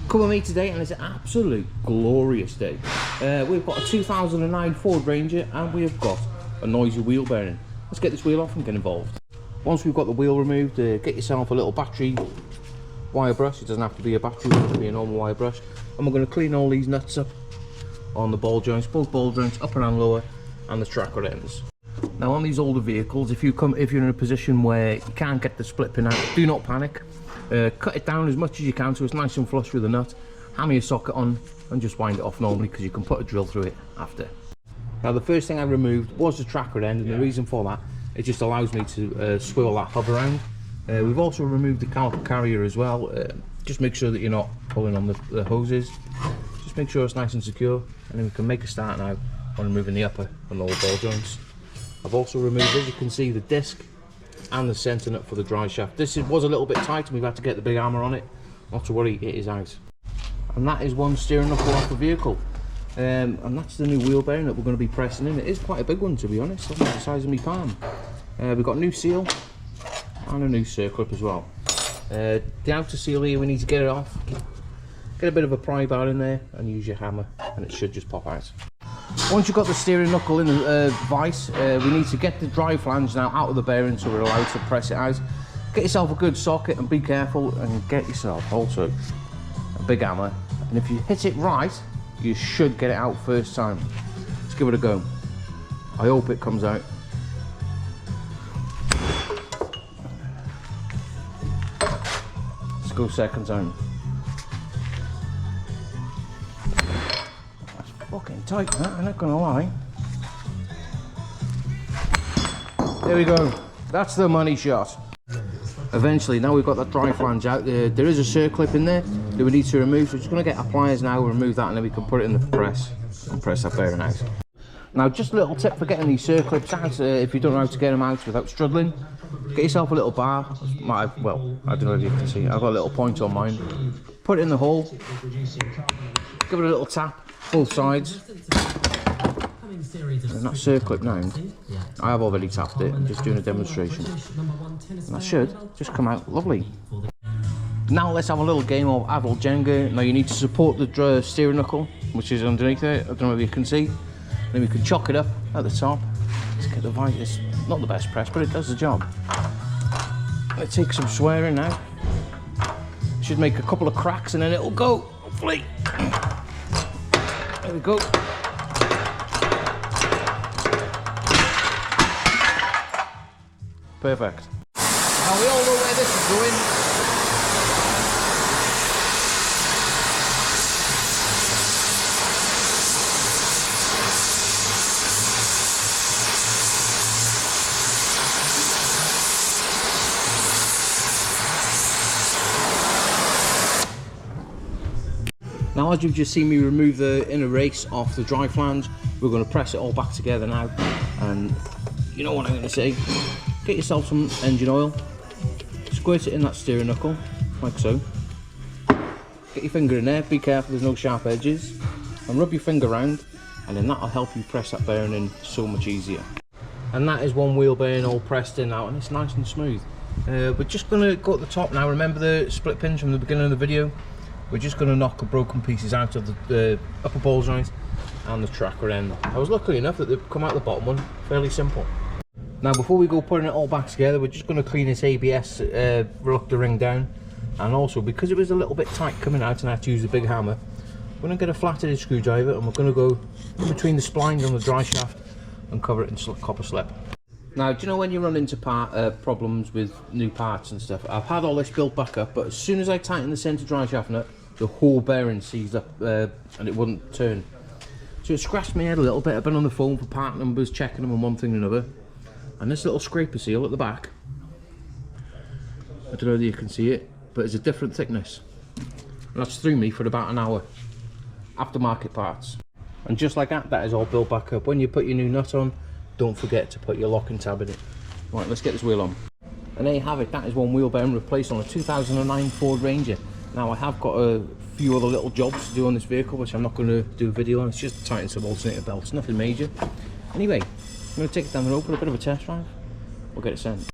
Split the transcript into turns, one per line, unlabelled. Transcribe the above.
Come with me today and it's an absolute glorious day. We've got a 2009 Ford Ranger and we've got a noisy wheel bearing. Let's get this wheel off and get involved. Once we've got the wheel removed, get yourself a little battery wire brush. It doesn't have to be a battery, it can be a normal wire brush. And we're going to clean all these nuts up on the ball joints, both ball joints, upper and lower, and the tracker ends. Now on these older vehicles, if you're in a position where you can't get the split pin out, do not panic. Cut it down as much as you can so it's nice and flush with the nut. Hammer your socket on and just wind it off normally, because you can put a drill through it after. Now the first thing I removed was the tracker end, and the reason for that, it just allows me to swivel that hub around. We've also removed the caliper carrier as well. Just make sure that you're not pulling on the hoses. Just make sure it's nice and secure, and then we can make a start now on removing the upper and lower ball joints. I've also removed, as you can see, the disc and the centre nut for the drive shaft. This was a little bit tight and we've had to get the big hammer on it. Not to worry, it is out. And that is one steering knuckle off the vehicle. And that's the new wheel bearing that we're going to be pressing in. It is quite a big one, to be honest, almost the size of my palm. We've got a new seal and a new circlip as well. The outer seal here, we need to get it off. Get a bit of a pry bar in there and use your hammer and it should just pop out. Once you've got the steering knuckle in the vise, we need to get the drive flange now out of the bearing so we're allowed to press it out. Get yourself a good socket and be careful, and get yourself also a big hammer. And if you hit it right, you should get it out first time. Let's give it a go. I hope it comes out. Let's go second time. Fucking tight, that, I'm not gonna lie. There we go. That's the money shot. Eventually, now we've got that drive flange out, there is a circlip in there that we need to remove, so we're just going to get our pliers now, remove that, and then we can put it in the press and press that bearing out. Now, just a little tip for getting these circlips out, if you don't know how to get them out without struggling, get yourself a little bar. Well, I don't know if you can see, I've got a little point on mine. Put it in the hole, give it a little tap, both sides. And that circlip now, I have already tapped it, I'm just doing a demonstration. And that should just come out lovely. Now let's have a little game of adult Jenga. Now you need to support the steering knuckle, which is underneath it. I don't know if you can see. Then we can chock it up at the top. Let's get the vise. It's not the best press, but it does the job. Let's take some swearing now. Should make a couple of cracks and then it'll go, hopefully. There we go. Perfect. Now we all know where this is going. Now, as you've just seen me remove the inner race off the drive flange, we're going to press it all back together now. And you know what I'm going to say. Get yourself some engine oil, squirt it in that steering knuckle, like so. Get your finger in there, be careful there's no sharp edges, and rub your finger around, and then that'll help you press that bearing in so much easier. And that is one wheel bearing all pressed in now, and it's nice and smooth. We're just going to go at the top now. Remember the split pins from the beginning of the video? We're just going to knock the broken pieces out of the upper ball joint and the tracker end. I was lucky enough that they've come out the bottom one, fairly simple. Now before we go putting it all back together, we're just going to clean this ABS reluctor ring down, and also because it was a little bit tight coming out and I had to use a big hammer, we're going to get a flat-headed screwdriver and we're going to go in between the splines on the drive shaft and cover it in copper slip. Now, do you know when you run into problems with new parts and stuff? I've had all this built back up, but as soon as I tighten the centre drive shaft nut, the whole bearing seized up and it wouldn't turn. So it scratched my head a little bit. I've been on the phone for part numbers, checking them and one thing and another. And this little scraper seal at the back, I don't know if you can see it, but it's a different thickness. And that's threw me for about an hour. Aftermarket parts. And just like that, that is all built back up. When you put your new nut on, don't forget to put your locking tab in it. Right, let's get this wheel on. And there you have it, that is one wheel bearing replaced on a 2009 Ford Ranger. Now I have got a few other little jobs to do on this vehicle, which I'm not going to do a video on. It's just tighten some alternator belts, nothing major. Anyway, I'm going to take it down the road, put a bit of a test drive, we'll get it sent.